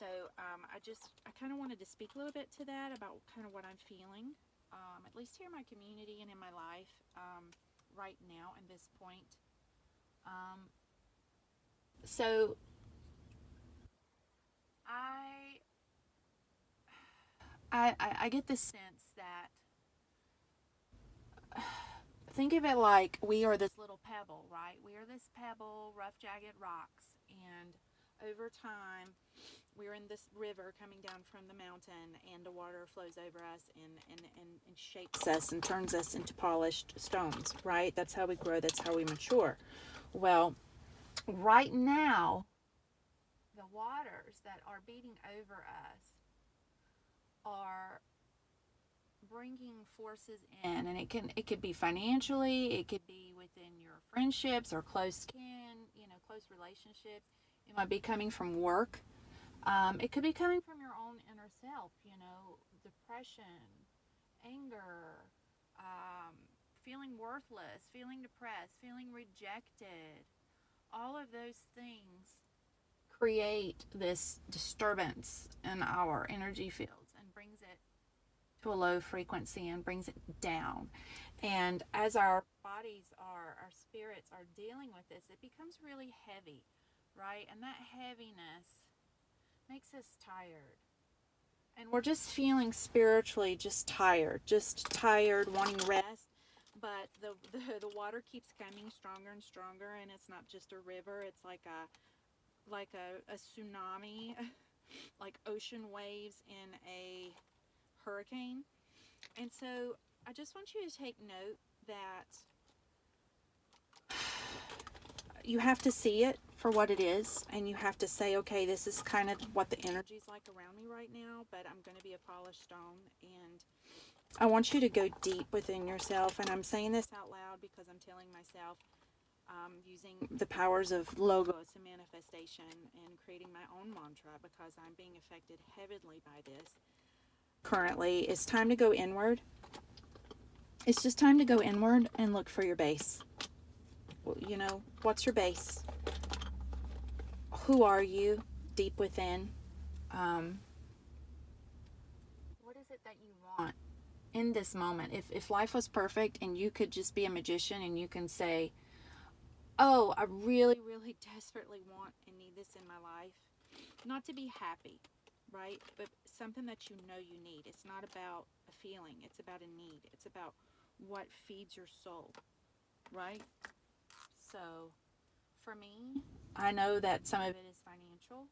so I kind of wanted to speak a little bit to that about kind of what I'm feeling, at least here in my community and in my life right now at this point. Um, so I, I get the sense that think of it like we are this little pebble, right? We are this pebble, rough, jagged rocks, and over time, we're in this river coming down from the mountain, and the water flows over us and shapes us and turns us into polished stones, right? That's how we grow, that's how we mature. Well, right now, the waters that are beating over us are bringing forces in, and it could be financially, it could be within your friendships or close kin, close relationships. It might be coming from work. It could be coming from your own inner self, depression, anger, um, feeling worthless, feeling depressed, feeling rejected. All of those things create this disturbance in our energy fields and brings it to a low frequency and brings it down. And as our bodies our spirits are dealing with this, it becomes really heavy, right? And that heaviness makes us tired. And we're just feeling spiritually just tired, wanting rest. But the water keeps coming stronger and stronger, and it's not just a river, it's like a tsunami, like ocean waves in a hurricane. And so I just want you to take note that you have to see it for what it is, and you have to say, okay, this is kind of what the energy's like around me right now, but I'm going to be a polished stone. And I want you to go deep within yourself, and I'm saying this out loud because I'm telling myself, using the powers of logos and manifestation and creating my own mantra because I'm being affected heavily by this. Currently, it's time to go inward. It's just time to go inward and look for your base. What's your base? Who are you deep within? What is it that you want in this moment? If life was perfect and you could just be a magician and you can say, oh, I really, really desperately want and need this in my life. Not to be happy, right? But something that you know you need. It's not about a feeling, it's about a need. It's about what feeds your soul, right? So, for me, I know that some of it is financial.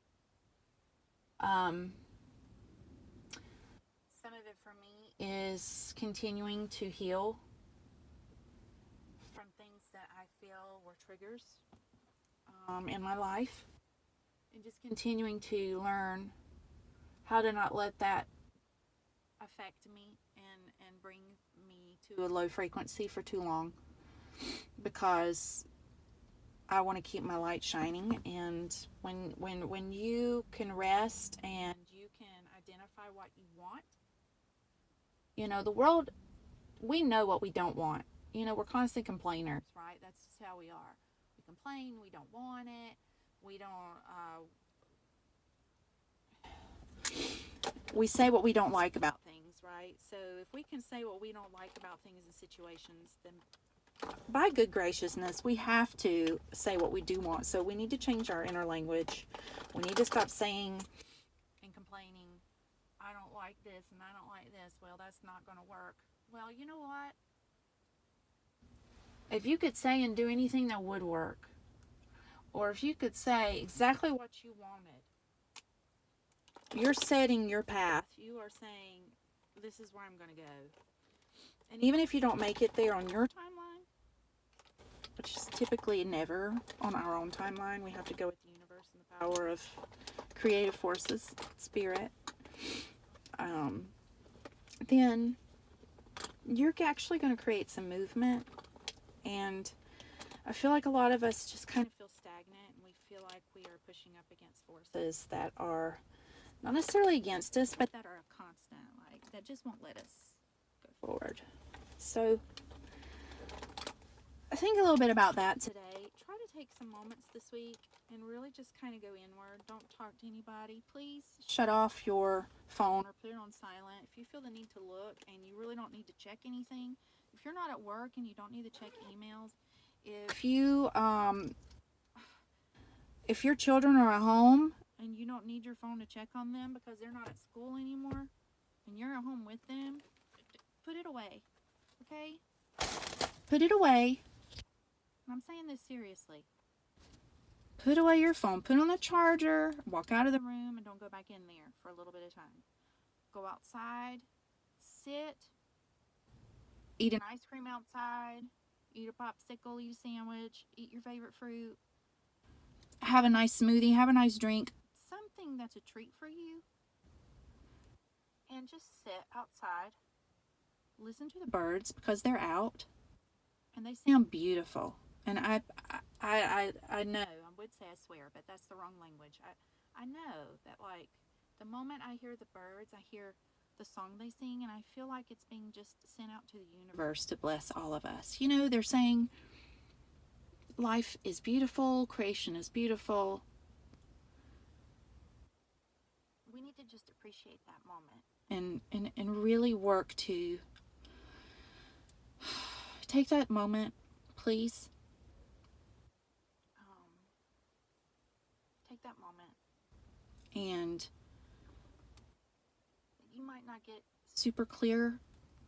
Um, some of it for me is continuing to heal from things that I feel were triggers in my life, and just continuing to learn how to not let that affect me and bring me to a low frequency for too long, because I want to keep my light shining. And when you can rest and you can identify what you want, the world, we know what we don't want. We're constant complainers, right? That's just how we are. We complain, we don't want it, we don't we say what we don't like about things, right? So if we can say what we don't like about things and situations, then by good graciousness, we have to say what we do want. So we need to change our inner language. We need to stop saying and complaining, I don't like this and I don't like this. Well, that's not going to work. Well, you know what? If you could say and do anything that would work, or if you could say exactly what you wanted, you're setting your path. You are saying, this is where I'm going to go. And even if you don't make it there on your timeline, which is typically never on our own timeline, we have to go with the universe and the power of creative forces, spirit, then you're actually going to create some movement. And I feel like a lot of us just kind of feel stagnant, and we feel like we are pushing up against forces that are not necessarily against us, but that are a constant, like that just won't let us go forward. So I think a little bit about that today, try to take some moments this week and really just kind of go inward. Don't talk to anybody. Please shut off your phone or put it on silent. If you feel the need to look and you really don't need to check anything, if you're not at work and you don't need to check emails, if your children are at home and you don't need your phone to check on them because they're not at school anymore and you're at home with them, put it away, okay? Put it away. I'm saying this seriously. Put away your phone. Put on the charger. Walk out of the room and don't go back in there for a little bit of time. Go outside. Sit. Eat an ice cream outside. Eat a popsicle. Eat a sandwich. Eat your favorite fruit. Have a nice smoothie. Have a nice drink. Something that's a treat for you. And just sit outside. Listen to the birds because they're out. And they sound beautiful. And I know, I would say I swear, but that's the wrong language. I know that, like, the moment I hear the birds, I hear the song they sing, and I feel like it's being just sent out to the universe to bless all of us. You know, they're saying life is beautiful, creation is beautiful. We need to just appreciate that moment and really work to take that moment, please. Take that moment, and you might not get super clear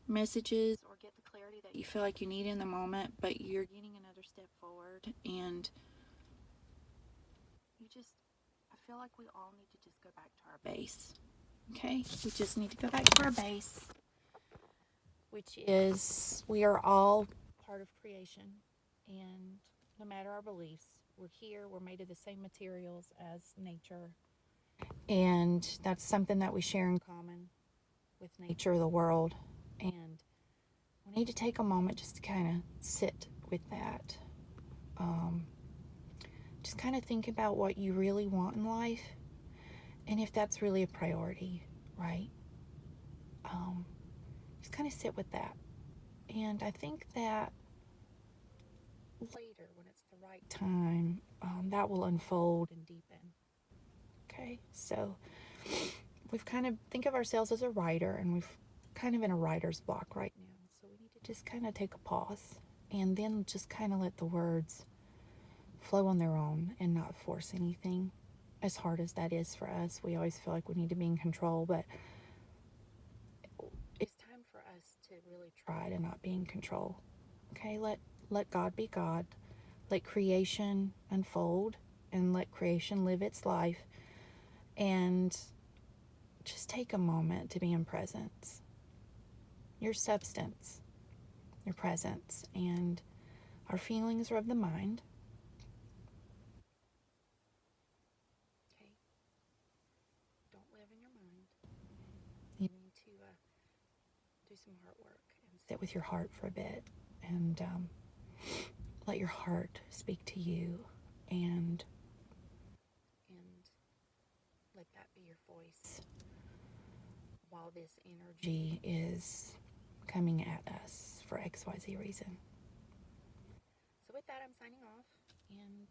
messages or get the clarity that you feel like you need in the moment, but you're getting another step forward, and I feel like we all need to just go back to our base. Okay? We just need to go back to our base, which is we are all part of creation, and no matter our beliefs, we're here, we're made of the same materials as nature, and that's something that we share in common with nature, the world, and we need to take a moment just to kind of sit with that. Just kind of think about what you really want in life, and if that's really a priority, right? Just kind of sit with that. And I think that later, when it's the right time, that will unfold and deepen. Okay, so we've kind of think of ourselves as a writer, and we've kind of in a writer's block right now. So we need to just kind of take a pause and then just kind of let the words flow on their own and not force anything. As hard as that is for us, we always feel like we need to be in control, but it's time for us to really try to not be in control. Okay, let God be God. Let creation unfold and let creation live its life, and just take a moment to be in presence. Your substance, your presence, and our feelings are of the mind. Okay? Don't live in your mind. You need to do some heart work and sit with your heart for a bit, and let your heart speak to you, and let that be your voice while this energy is coming at us for XYZ reason. So with that, I'm signing off, and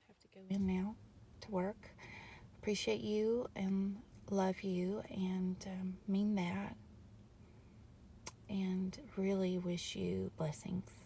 have to go in now to work. Appreciate you and love you, and mean that, and really wish you blessings.